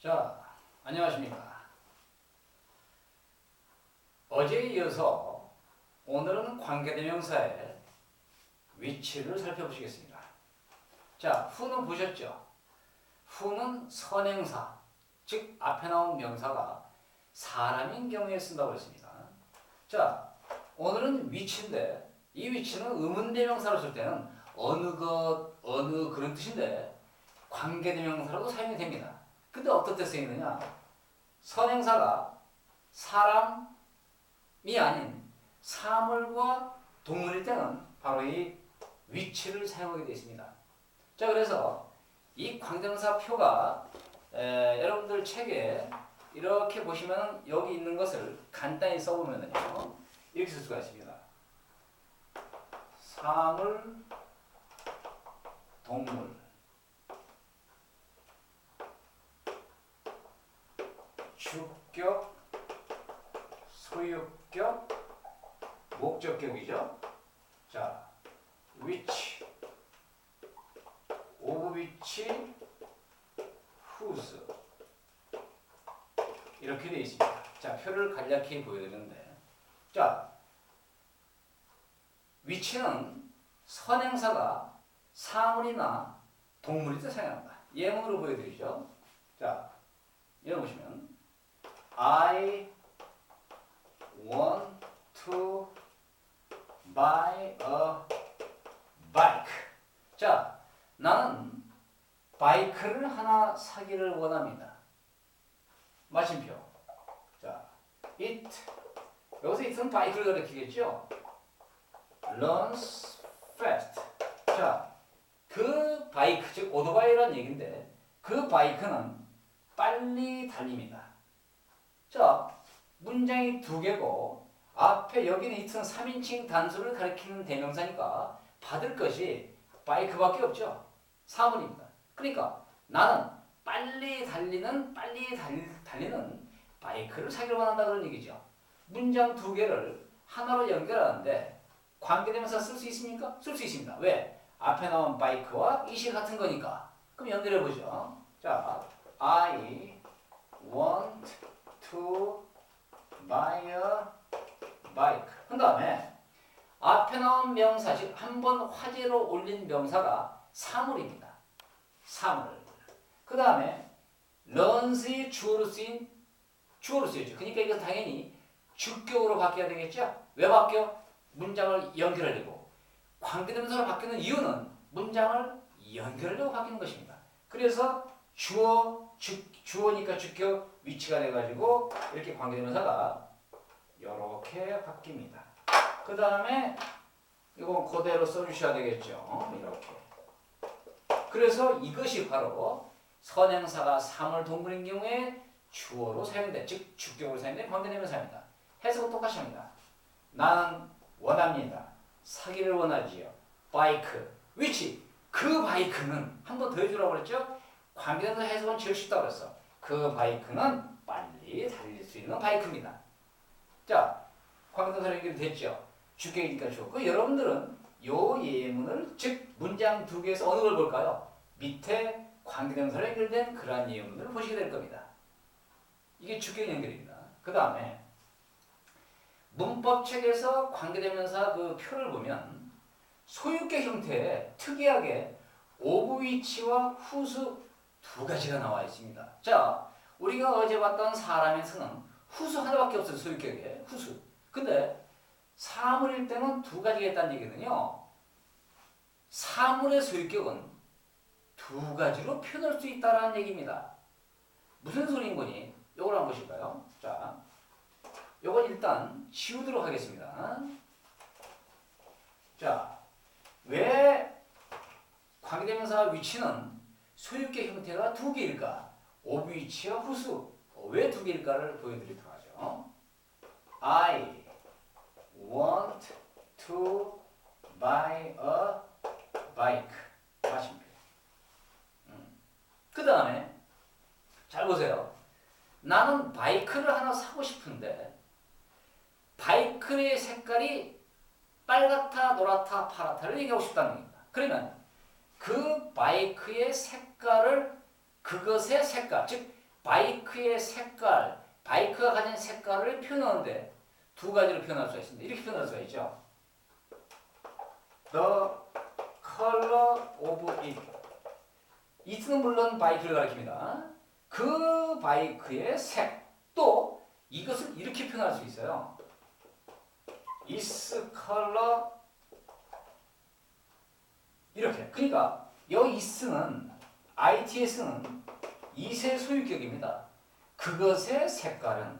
자, 안녕하십니까. 어제에 이어서 오늘은 관계대명사의 위치를 살펴보시겠습니다. 자, 후는 보셨죠? 후는 선행사, 즉 앞에 나온 명사가 사람인 경우에 쓴다고 했습니다. 자, 오늘은 위치인데 이 위치는 의문대명사로 쓸 때는 어느 것, 어느 그런 뜻인데 관계대명사로도 사용이 됩니다. 근데 어떤 때 쓰이느냐? 선행사가 사람이 아닌 사물과 동물일 때는 바로 이 위치를 사용하게 되어 있습니다. 자, 그래서 이 관계대명사 표가 여러분들 책에 이렇게 보시면 여기 있는 것을 간단히 써보면요 이렇게 쓸 수가 있습니다. 사물, 동물, 주격, 소유격, 목적격이죠. 자, which, of which, whose 이렇게 되어 있습니다. 자, 표를 간략히 보여드리는데, 자, which는 선행사가 사물이나 동물일 때 사용합니다. 예문으로 보여드리죠. 자, 여기 보시면 I want to buy a bike. 자, 나는 바이크를 하나 사기를 원합니다. 마침표. 자, it. 여기서 it는 바이크를 가리키겠죠? runs fast. 자, 그 바이크, 즉 오토바이라는 얘기인데 그 바이크는 빨리 달립니다. 자, 문장이 두 개고 앞에 여기는 it는 3인칭 단수를 가리키는 대명사니까 받을 것이 바이크밖에 없죠. 사물입니다. 그러니까 나는 빨리 달리는 바이크를 사기를 원한다 그런 얘기죠. 문장 두 개를 하나로 연결하는데 관계대명사 쓸 수 있습니까? 쓸 수 있습니다. 왜? 앞에 나온 바이크와 it이 같은 거니까. 그럼 연결해 보죠. 자, I want to buy a bike. 그 다음에 앞에 나온 명사, 즉 한 번 화제로 올린 명사가 사물입니다. 사물. 그 다음에 runs이 주어로 쓰였죠. 그러니까 이건 당연히 주격으로 바뀌어야 되겠죠. 왜 바뀌어? 문장을 연결하려고. 관계대명사로 바뀌는 이유는 문장을 연결하려고 바뀌는 것입니다. 그래서 주어니까 주격, 위치가 돼가지고 이렇게 관계대명사가 이렇게 바뀝니다. 그 다음에 이건 그대로 써주셔야 되겠죠. 이렇게. 그래서 이것이 바로 선행사가 사물, 동물인 경우에 주어로 사용돼, 즉 주격으로 사용된 관계대명사입니다. 해석은 똑같이 합니다. 나는 원합니다. 사기를 원하지요. 바이크. which. 그 바이크는 한 번 더 해주라고 그랬죠? 관계대명사 해석은 제일 쉽다고 그랬어. 그 바이크는 빨리 달릴 수 있는 바이크입니다. 자, 관계대명사 연결됐죠? 주격이니까 주었고 여러분들은 요 예문을 즉 문장 두 개에서 어느 걸 볼까요? 밑에 관계대명사로 연결된 그러한 예문을 보시게 될 겁니다. 이게 주격 연결입니다. 그 다음에 문법책에서 관계대명사 그 표를 보면 소유격 형태에 특이하게 of which와 whose 두 가지가 나와 있습니다. 자, 우리가 어제 봤던 사람에서는 whose 하나밖에 없어요. 소유격에 whose. 근데 사물일 때는 두 가지가 있다는 얘기거든요. 사물의 소유격은 두 가지로 표현할 수 있다는 얘기입니다. 무슨 소리인 거니? 요걸 한번 보실까요? 자, 요건 일단 지우도록 하겠습니다. 자, 왜 관계대명사 위치는 소유격 형태가 두 개일까? of which와 whose. 왜 두 개일까를 보여드리도록 하죠. I want to buy a bike. 마십니다. 그 다음에 잘 보세요. 나는 바이크를 하나 사고 싶은데 바이크의 색깔이 빨갛다, 노랗다, 파랗다를 얘기하고 싶다는 겁니다. 그러면 그 바이크의 색깔을 그것의 색깔, 즉 바이크의 색깔, 바이크가 가진 색깔을 표현하는데 두 가지로 표현할 수가 있습니다. 이렇게 표현할 수가 있죠. The color of it. it는 물론 바이크를 가리킵니다. 그 바이크의 색. 또 이것을 이렇게 표현할 수 있어요. Its color 이렇게. 그러니까 여기 is는 its는 이세 소유격입니다. 그것의 색깔은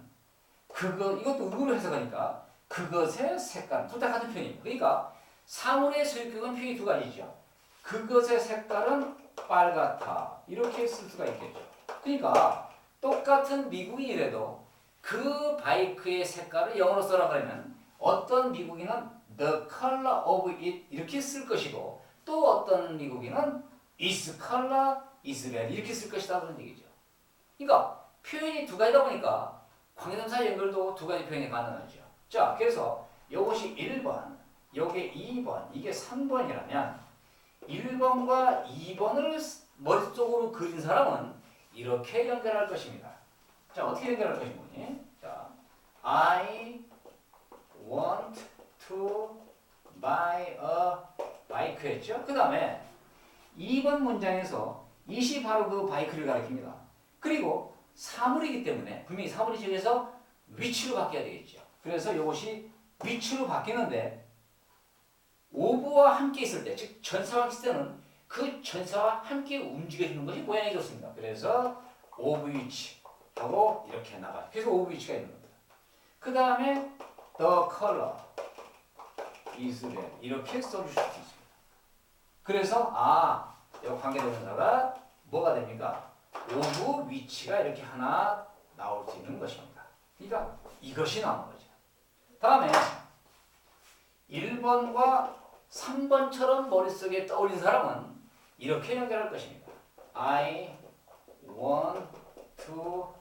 이것도 의문으로 해석하니까 그것의 색깔 둘 다 같은 표현입니다. 그러니까 사물의 소유격은 표현이 두 가지죠. 그것의 색깔은 빨갛다 이렇게 쓸 수가 있겠죠. 그러니까 똑같은 미국인이라도 그 바이크의 색깔을 영어로 써라고 하면 어떤 미국인은 the color of it 이렇게 쓸 것이고 또 어떤 미국인은 its color is red 이렇게 쓸 것이다 그런 얘기죠. 그러니까 표현이 두 가지다 보니까 관계대명사 연결도 두 가지 표현이 가능하죠. 자, 그래서 이것이 1번, 이게 2번, 이게 3번이라면 1번과 2번을 머릿속으로 그린 사람은 이렇게 연결할 것입니다. 자, 어떻게 연결할 것인지. 자, I want to buy a bike 했죠. 그 다음에 2번 문장에서 it이 바로 그 바이크를 가리킵니다. 그리고 사물이기 때문에 분명히 사물이 저기서 위치로 바뀌어야 되겠죠. 그래서 이것이 위치로 바뀌는데 오브와 함께 있을 때, 즉 전사와 있을 때는 그 전사와 함께 움직여주는 것이 모양이 좋습니다. 그래서 오브 위치 하고 이렇게 나가요. 그래서 오브 위치가 있는 겁니다. 그 다음에 the color is red 이렇게 써주실 수 있습니다. 그래서 이 관계대명사가 뭐가 됩니까? 오브 위치가 이렇게 하나 나올 수 있는 것입니다. 그러니까 이것이 나오는 거죠. 다음에 1번과 3번처럼 머릿속에 떠올린 사람은 이렇게 연결할 것입니다. I want to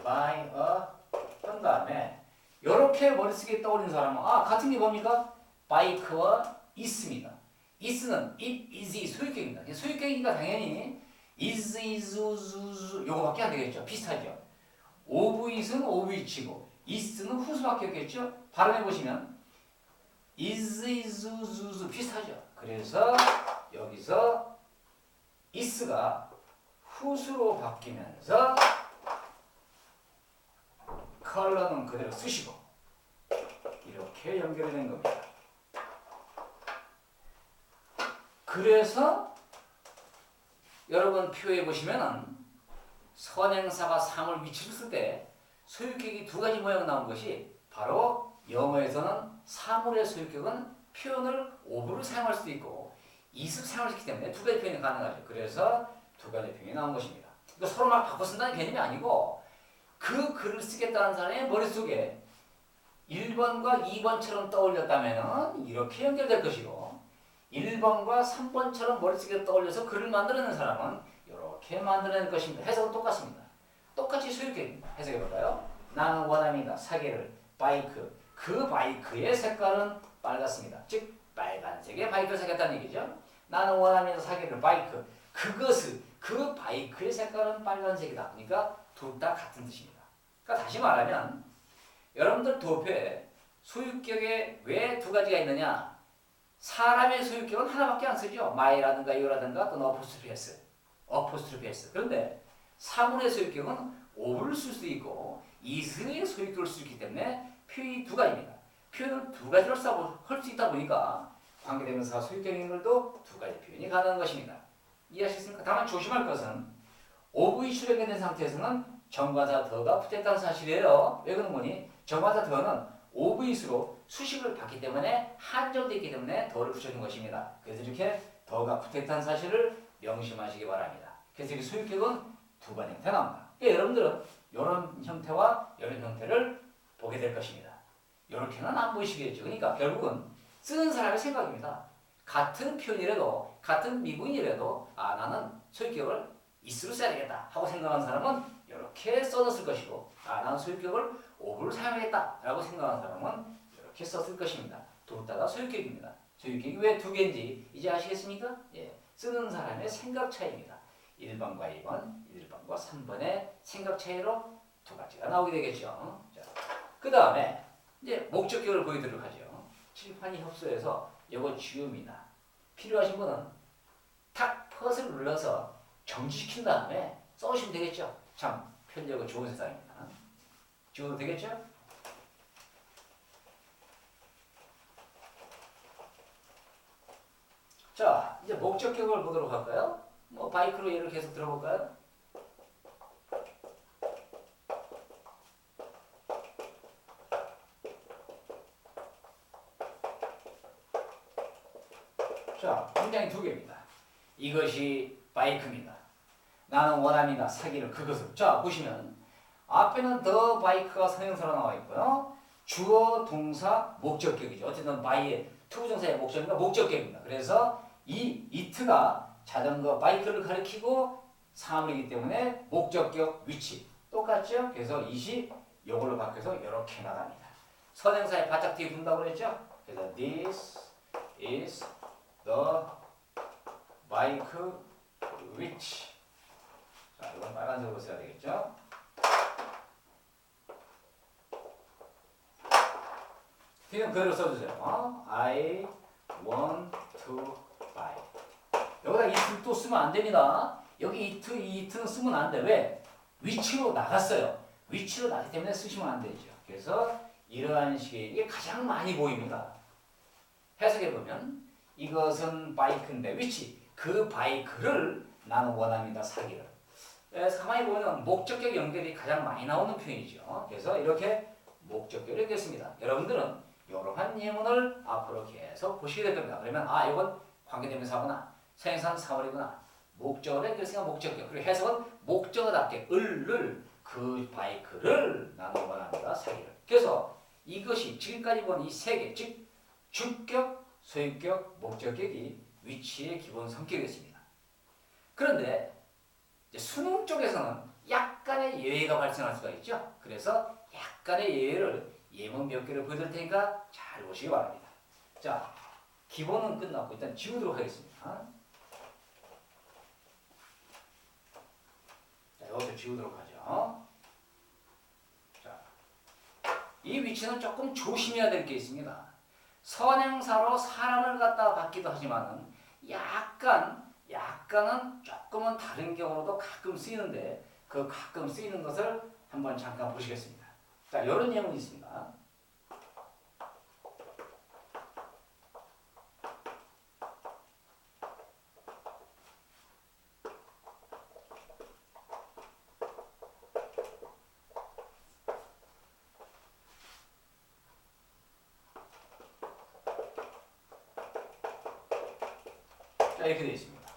buy a 한 다음에 이렇게 머릿속에 떠올린 사람은 같은 게 뭡니까? 바이크와 있습니다. is는 it, is 소유격입니다. 소유격이니까 당연히 is, 요거밖에 안 되겠죠. 비슷하죠. of it은 of it이고 is는 후수밖에 없겠죠. 발음해 보시면 is, 비슷하죠. 그래서 여기서 is가 후수로 바뀌면서 컬러는 그대로 쓰시고 이렇게 연결이 된 겁니다. 그래서 여러분 표에 보시면은 선행사가 사물 위치를 쓸 때 소유격이 두 가지 모양 나온 것이 바로 영어에서는 사물의 소유격은 표현을 of를 사용할 수도 있고 is를 사용할 수 있기 때문에 두 가지 표현이 가능하죠. 그래서 두 가지 표현이 나온 것입니다. 이거 서로 막 바꿔 쓴다는 개념이 아니고 그 글을 쓰겠다는 사람의 머릿속에 1번과 2번처럼 떠올렸다면 이렇게 연결될 것이고 1번과 3번처럼 머릿속에 떠올려서 글을 만들어낸 사람은 이렇게 만들어낼 것입니다. 해석은 똑같습니다. 똑같이 소유격입니다. 해석해볼까요? 나는 원합니다. 사계를 바이크. 그 바이크의 색깔은 빨갛습니다. 즉 빨간색의 바이크를 사겠다는 얘기죠. 나는 원합니다. 사계를 바이크. 그 바이크의 색깔은 빨간색이다. 그러니까 둘 다 같은 뜻입니다. 그러니까 다시 말하면 여러분들 도표에 소유격에 왜 두 가지가 있느냐? 사람의 소유격은 하나밖에 안 쓰죠. my라든가 yo라든가 또는 apostrophe s. 그런데 사물의 소유격은 of를 쓸 수 있고 is의 소유격을 쓸 수 있기 때문에 표현이 두 가지입니다. 표현을 두 가지로 할 수 있다 보니까 관계대명사 소유격인 것도 두 가지 표현이 가능한 것입니다. 이해하셨습니까? 다만 조심할 것은 of의 출연된 상태에서는 정관사 더가 붙어있다는 사실이에요. 왜 그런 거니? 정관사 더는 of의수로 수식을 받기 때문에 한정되어 있기 때문에 더를 붙여준 것입니다. 그래서 이렇게 더가 붙어있다는 사실을 명심하시기 바랍니다. 그래서 이 소유격은 두 가지 형태 나옵니다. 그러니까 여러분들은 이런 형태와 이런 형태를 보게 될 것입니다. 이렇게는 안 보이시겠죠. 그러니까 결국은 쓰는 사람의 생각입니다. 같은 표현이라도 같은 미국인이라도 나는 소유격을 is로 써야 되겠다 하고 생각하는 사람은 이렇게 써놨을 것이고 나는 소유격을 of를 사용하겠다 라고 생각하는 사람은 이렇게 썼을 것입니다. 둘 다가 소유격입니다. 소유격이 왜 두 개인지 이제 아시겠습니까? 쓰는 사람의 생각 차이입니다. 1번과 2번, 1번과 3번의 생각 차이로 두 가지가 나오게 되겠죠. 자, 그 다음에 이제 목적격을 보여드리도록 하죠. 칠판이 협소해서 이거 지웁니다. 필요하신 분은 탁 펫을 눌러서 정지시킨 다음에 써오시면 되겠죠. 참 편리하고 좋은 세상입니다. 지워도 되겠죠? 자, 이제 목적격을 보도록 할까요? 뭐 바이크로 예를 계속 들어볼까요? 자, 문장이 두 개입니다. 이것이 바이크입니다. 나는 원합니다. 사기를 그것을. 자, 보시면 앞에는 the bike가 선행사로 나와 있고요. 주어, 동사, 목적격이죠. 어쨌든 by의 투부정사의 목적이니까 목적격입니다. 그래서 이 it가 자전거, 바이크를 가리키고 사물이기 때문에 목적격 위치 똑같죠? 그래서 it이 이걸로 바뀌어서 이렇게 나갑니다. 선행사의 바짝 뒤에 둔다고 그랬죠? 그래서 this is the bike which. 자, 이건 빨간색으로 써야 되겠죠? 그냥 그대로 써주세요. I want to buy. 여기다 it 또 쓰면 안 됩니다. 여기 it는 쓰면 안 돼. 왜? 위치로 나갔어요. 위치로 나기 때문에 쓰시면 안 되죠. 그래서 이러한 식의 이게 가장 많이 보입니다. 해석해보면 이것은 바이크인데 위치 그 바이크를 나는 원합니다. 사기를. 가만히 보면 목적격 연결이 가장 많이 나오는 표현이죠. 그래서 이렇게 목적격을 연결했습니다. 여러분들은 이러한 예문을 앞으로 계속 보시게 될 겁니다. 그러면 이건 관계대명사구나, 생산 사월이구나, 목적어를 연결했으니까 목적격. 그리고 해석은 목적어답게 을을 그 바이크를 나는 원합니다. 사기를. 그래서 이것이 지금까지 본 이 세 개, 즉 주격, 소유격, 목적격이 위치의 기본 성격이었습니다. 그런데 이제 수능 쪽에서는 약간의 예외가 발생할 수가 있죠. 그래서 약간의 예외를 예문 몇 개를 보여드릴 테니까 잘 보시기 바랍니다. 자, 기본은 끝났고 일단 지우도록 하겠습니다. 자, 이것도 지우도록 하죠. 자, 이 위치는 조금 조심해야 될 게 있습니다. 선행사로 사람을 갖다가 받기도 하지만은 약간은 조금은 다른 경우로도 가끔 쓰이는데 그 가끔 쓰이는 것을 한번 잠깐 보시겠습니다. 자, 이런 예문이 있습니다. 자, 이렇게 되어 있습니다.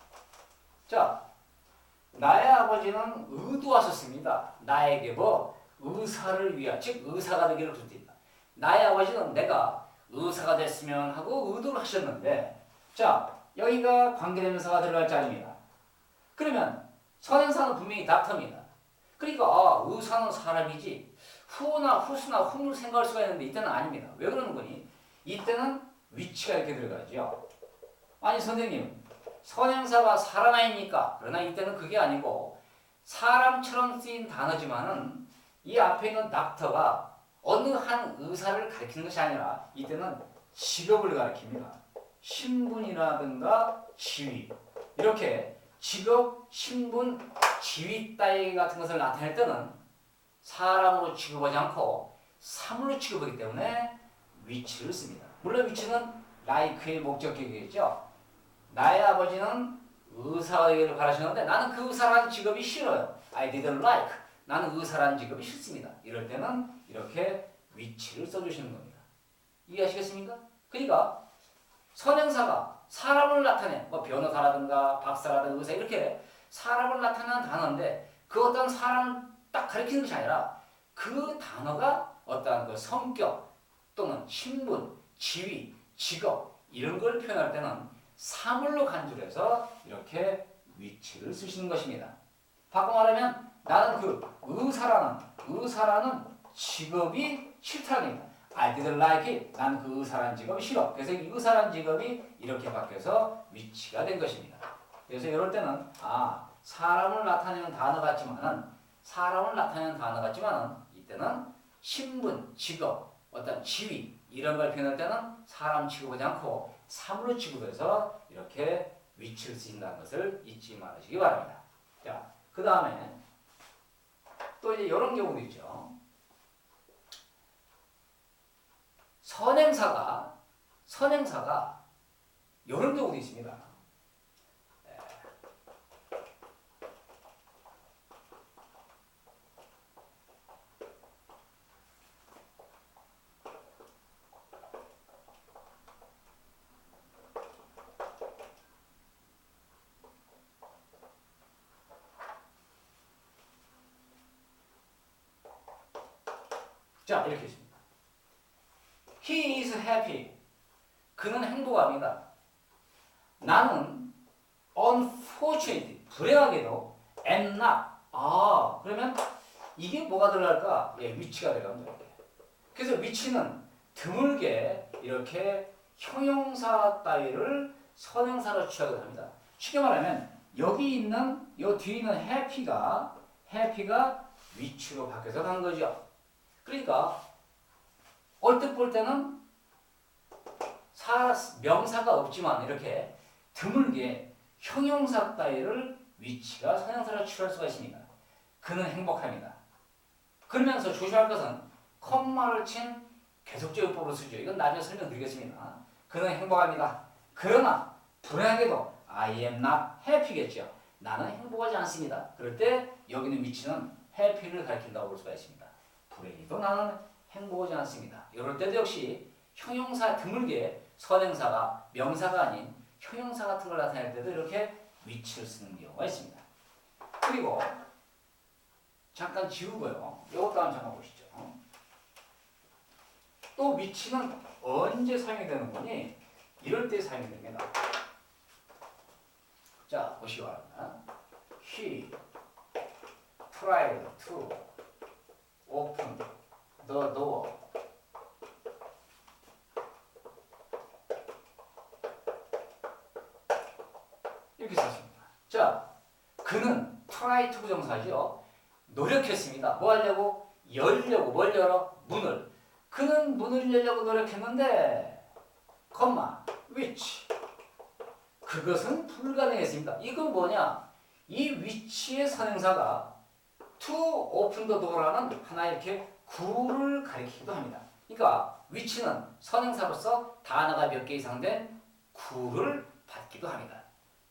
자, 나의 아버지는 의도하셨습니다. 나에게 의사를 위한, 즉 의사가 되기를 부탁드립니다. 나의 아버지는 내가 의사가 됐으면 하고 의도를 하셨는데, 자, 여기가 관계대명사가 들어갈 자리입니다. 그러면 선행사는 분명히 닥터입니다. 그러니까 의사는 사람이지 후나 후수나 훈을 생각할 수가 있는데 이때는 아닙니다. 왜 그러는 거니? 이때는 위치가 이렇게 들어가죠. 아니 선생님, 선행사가 사람 아닙니까? 그러나 이때는 그게 아니고 사람처럼 쓰인 단어지만은 이 앞에 있는 닥터가 어느 한 의사를 가리키는 것이 아니라 이때는 직업을 가리킵니다. 신분이라든가 지위, 이렇게 직업, 신분, 지위 따위 같은 것을 나타낼 때는 사람으로 취급하지 않고 사물로 취급하기 때문에 위치를 씁니다. 물론 위치는 like의 목적격이겠죠. 나의 아버지는 의사가 되기를 바라시는데 나는 그 의사라는 직업이 싫어요. I didn't like. 나는 의사라는 직업이 싫습니다. 이럴 때는 이렇게 위치를 써주시는 겁니다. 이해하시겠습니까? 그러니까 선행사가 사람을 나타내, 변호사라든가 박사라든가 의사 이렇게 사람을 나타내는 단어인데 그 어떤 사람을 딱 가리키는 것이 아니라 그 단어가 어떠한 그 성격 또는 신분, 지위, 직업 이런 걸 표현할 때는 사물로 간주해서 이렇게 위치를 쓰시는 것입니다. 바꿔 말하면 나는 그 의사라는 직업이 싫다는 겁니다. I didn't like it. 나는 그 의사라는 직업이 싫어. 그래서 이 의사라는 직업이 이렇게 바뀌어서 위치가 된 것입니다. 그래서 이럴 때는 사람을 나타내는 단어 같지만은 사람을 나타내는 단어 같지만 이때는 신분, 직업, 어떤 지위 이런 걸 표현할 때는 사람 취급하지 않고 사물로 취급해서 이렇게 위치를 쓰신다는 것을 잊지 말으시기 바랍니다. 자, 그 다음에 또 이제 이런 경우도 있죠. 선행사가 이런 경우도 있습니다. 자, 이렇게 있습니다. He is happy. 그는 행복합니다. 나는 unfortunately, 불행하게도 am not. 아, 그러면 이게 뭐가 들어갈까? 예, 위치가 들어갑니다. 그래서 위치는 드물게 이렇게 형용사 따위를 선행사로 취하게 합니다. 쉽게 말하면 여기 있는 요 뒤에 있는 happy가 위치로 바뀌어서 간 거죠. 그러니까 얼뜻 볼 때는 명사가 없지만 이렇게 드물게 형용사 따위를 위치가 선행사로 취할 수가 있습니다. 그는 행복합니다. 그러면서 조심할 것은 컴마를 친 계속적 요법으로 쓰죠. 이건 나중에 설명드리겠습니다. 그는 행복합니다. 그러나 불행하게도 I am not happy겠죠. 나는 행복하지 않습니다. 그럴 때 여기는 위치는 happy를 가리킨다고 볼 수가 있습니다. 불행히도 나는 행복하지 않습니다. 이럴 때도 역시 형용사 드물게 선행사가 명사가 아닌 형용사 같은 걸 나타낼 때도 이렇게 위치를 쓰는 경우가 있습니다. 그리고 잠깐 지우고요. 이것도 한번 잠깐 보시죠. 또 위치는 언제 사용이 되는 거니? 이럴 때 사용이 됩니다. 자, 보시기 바랍니다. He tried to open the door. 이렇게 썼습니다. 자, 그는 try to 부정사죠. 노력했습니다. 뭐 하려고? 열려고. 뭘 열어? 문을. 그는 문을 열려고 노력했는데 which 그것은 불가능했습니다. 이건 뭐냐? 이 위치의 선행사가 to open the door라는 하나의 이렇게 구를 가리키기도 합니다. 그러니까 위치는 선행사로서 단어가 몇 개 이상 된 구를 받기도 합니다.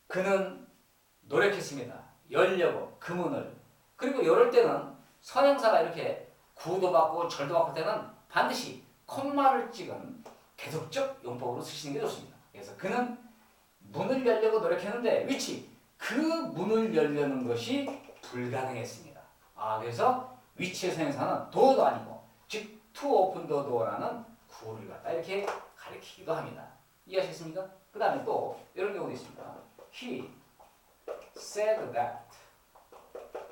그는 노력했습니다. 열려고 그 문을. 그리고 이럴 때는 선행사가 이렇게 구도 받고 절도 받을 때는 반드시 콤마를 찍은 계속적 용법으로 쓰시는 게 좋습니다. 그래서 그는 문을 열려고 노력했는데 위치 그 문을 열려는 것이 불가능했습니다. 아, 그래서 위치의 선행사는 door도 아니고 즉 to open the door라는 구를 갖다 이렇게 가리키기도 합니다. 이해하셨습니까? 그 다음에 또 이런 경우도 있습니다. He said that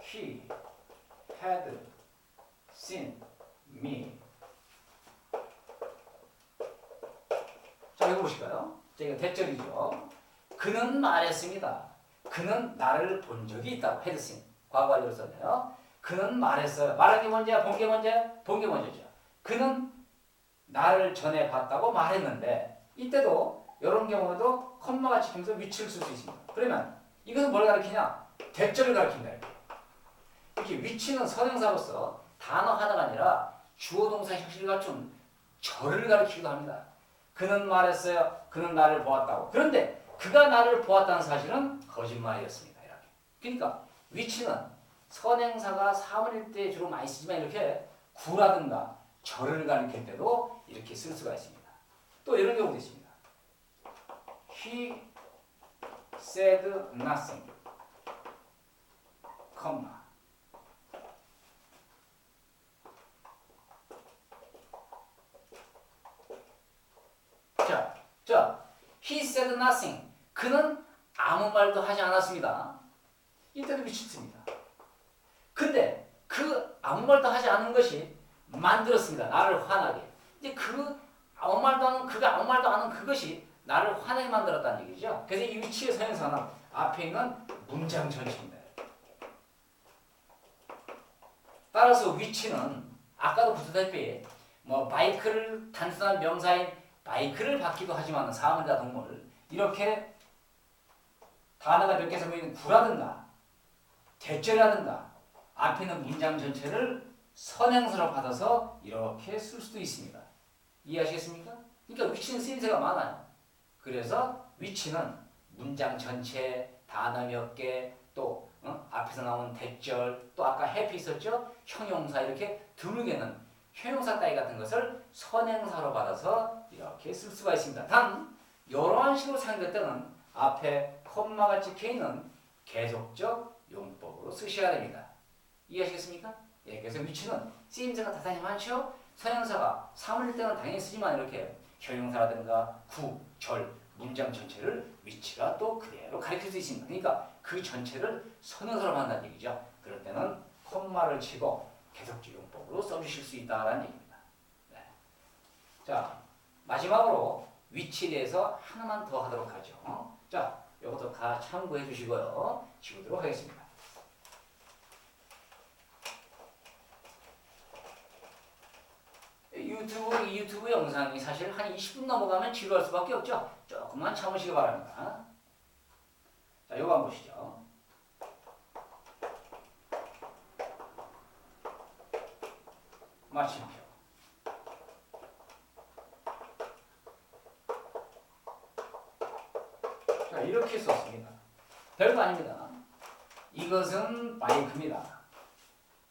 he had seen me. 자, 이거 보실까요? 자, 이거 대절이죠. 그는 말했습니다. 그는 나를 본 적이 있다고. had seen. 과거 완료로 썼네요. 그는 말했어요. 말한 게 먼저야? 본 게 먼저야? 본 게 먼저죠. 그는 나를 전에 봤다고 말했는데 이때도 이런 경우에도 컴마가 찍히면서 위치를 쓸 수 있습니다. 그러면 이것은 뭘 가리키냐? 대절을 가리킨다. 이렇게 위치는 선행사로서 단어 하나가 아니라 주어 동사 형식을 갖춘 절을 가리키기도 합니다. 그는 말했어요. 그는 나를 보았다고. 그런데 그가 나를 보았다는 사실은 거짓말이었습니다. 이렇게. 그러니까 위치는 선행사가 사물일 때 주로 많이 쓰지만 이렇게 구라든가 절을 가리킬 때도 이렇게 쓸 수가 있습니다. 또 이런 경우도 있습니다. He said nothing, comma. 자, he said nothing. 그는 아무 말도 하지 않았습니다. 이때도 미쳤습니다. 근데 그 아무 말도 하지 않은 것이 만들었습니다. 나를 화나게. 이제 그가 아무 말도 안 하는 그것이 나를 화나게 만들었다는 얘기죠. 그래서 이 위치의 선행사는 앞에 있는 문장 전체입니다. 따라서 위치는 아까도 붙었다시피 뭐 바이크를 단순한 명사인 바이크를 받기도 하지만 사물이나 동물 이렇게 단어가 몇 개서 보이는 구라든가 대절이라든가 앞에 있는 문장 전체를 선행사로 받아서 이렇게 쓸 수도 있습니다. 이해하시겠습니까? 그러니까 위치는 쓰임새가 많아요. 그래서 위치는 문장 전체, 단어 몇 개, 또 앞에서 나온 대절, 또 아까 happy 있었죠? 형용사 이렇게 드물게는 형용사 따위 같은 것을 선행사로 받아서 이렇게 쓸 수가 있습니다. 단 이러한 식으로 사용될 때는 앞에 콤마가 찍혀있는 계속적 용법으로 쓰셔야 됩니다. 이해하시겠습니까? 예, 그래서 위치는 쓰임새가 대단히 많죠? 선행사가 사물일 때는 당연히 쓰지만 이렇게 형용사라든가 구, 절, 문장 전체를 위치가 또 그대로 가리킬 수 있습니다. 그러니까 그 전체를 선행사로 한다는 얘기죠. 그럴 때는 콤마를 치고 계속적 용법으로 써주실 수 있다는 얘기입니다. 네. 자, 마지막으로 위치에 대해서 하나만 더 하도록 하죠. 자, 이것도 다 참고해 주시고요. 지우도록 하겠습니다. 유튜브 영상이 사실 한 20분 넘어가면 지루할 수밖에 없죠. 조금만 참으시기 바랍니다. 자, 요거 한번 보시죠. 마침표. 자, 이렇게 썼습니다. 별거 아닙니다. 이것은 바이크입니다.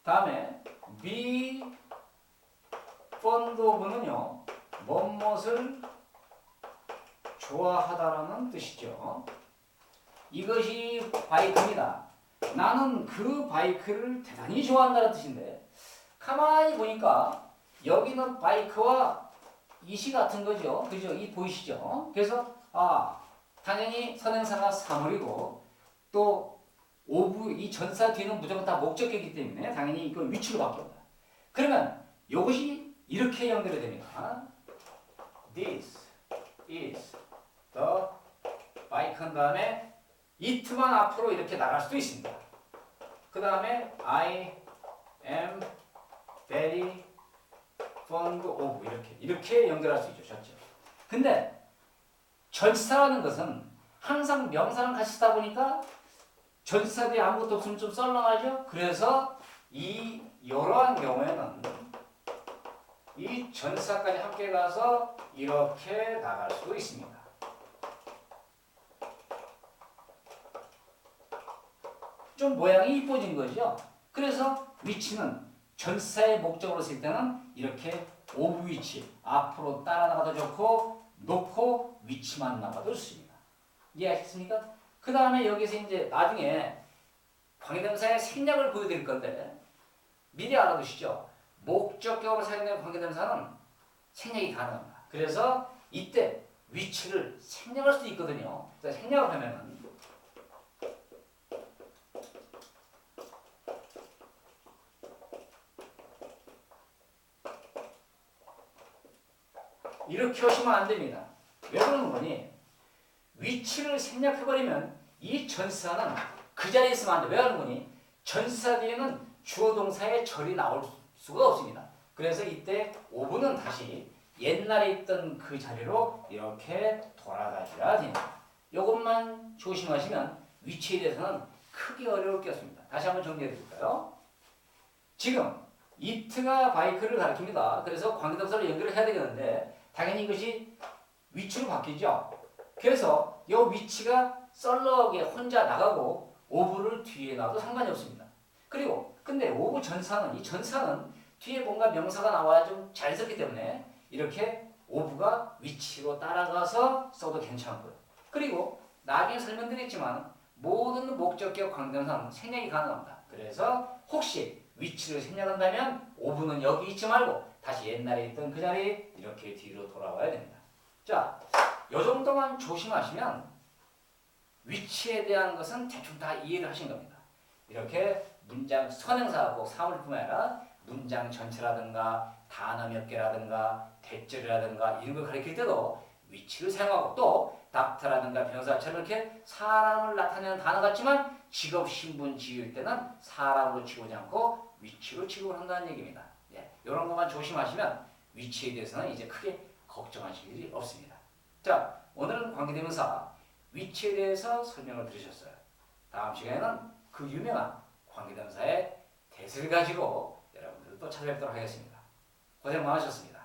다음에 be fond of는요, 무엇을 좋아하다라는 뜻이죠. 이것이 바이크입니다. 나는 그 바이크를 대단히 좋아한다는 뜻인데 가만히 보니까 여기는 바이크와 이시 같은 거죠. 그죠? 이 보이시죠? 그래서 당연히 선행사가 사물이고 또 오브 이 전사 뒤는 무조건 다 목적격이기 때문에 당연히 이건 위치로 바뀝니다. 그러면 이것이 이렇게 연결이 됩니다. This is the bike 한 다음에 it만 앞으로 이렇게 나갈 수도 있습니다. 그 다음에 I am very fond of 이렇게 연결할 수 있죠. 좋죠. 근데 전치사라는 것은 항상 명사랑 같이 쓰다 보니까 전치사 뒤에 아무것도 없으면 좀 썰렁하죠. 그래서 이러한 경우에는 이 전치사까지 함께 가서 이렇게 나갈 수도 있습니다. 좀 모양이 이뻐진 거죠. 그래서 위치는 전치사의 목적으로 쓸 때는 이렇게 오브 위치 앞으로 따라 나가도 좋고 놓고 위치만 나가도 좋습니다. 이해하셨습니까? 그 다음에 여기서 이제 나중에 관계대명사의 생략을 보여드릴 건데 미리 알아두시죠. 목적격으로 사용되는 관계대명사는 생략이 가능합니다. 그래서 이때 위치를 생략할 수도 있거든요. 그래서 생략을 하면은 이렇게 하시면 안 됩니다. 왜 그러는 거니? 위치를 생략해버리면 이 전치사는 그 자리에 있으면 안 돼. 왜 하는 거니? 전치사 뒤에는 주어 동사의 절이 나올 수가 없습니다. 그래서 이때 오브는 다시 옛날에 있던 그 자리로 이렇게 돌아가셔야 됩니다. 이것만 조심하시면 위치에 대해서는 크게 어려울 게 없습니다. 다시 한번 정리해 드릴까요? 지금 it가 바이크를 가리킵니다. 그래서 관계동사를 연결을 해야 되겠는데 당연히 이것이 위치로 바뀌죠. 그래서 이 위치가 썰렁하게 혼자 나가고 오브를 뒤에 놔도 상관이 없습니다. 그리고 근데 오브 전사는 이 전사는 뒤에 뭔가 명사가 나와야 좀 자연스럽기 때문에 이렇게 오브가 위치로 따라가서 써도 괜찮고요. 그리고 나중에 설명드렸지만 모든 목적격 관계대명사는 생략이 가능합니다. 그래서 혹시 위치를 생략한다면 오브는 여기 있지 말고 다시 옛날에 있던 그 자리 이렇게 뒤로 돌아와야 됩니다. 자, 요 정도만 조심하시면 위치에 대한 것은 대충 다 이해를 하신 겁니다. 이렇게 문장 선행사하고 사물뿐만 아니라 문장 전체라든가 단어 몇 개라든가 대절이라든가 이런 걸 가리킬 때도 위치를 사용하고 또 닥터라든가 변호사처럼 이렇게 사람을 나타내는 단어 같지만 직업, 신분, 지위일 때는 사람으로 치고지 않고 위치로 취급을 한다는 얘기입니다. 예, 이런 것만 조심하시면 위치에 대해서는 이제 크게 걱정하실 일이 없습니다. 자, 오늘은 관계대명사 위치에 대해서 설명을 들으셨어요. 다음 시간에는 그 유명한 관계대명사의 대세를 가지고 여러분들 또 찾아뵙도록 하겠습니다. 고생 많으셨습니다.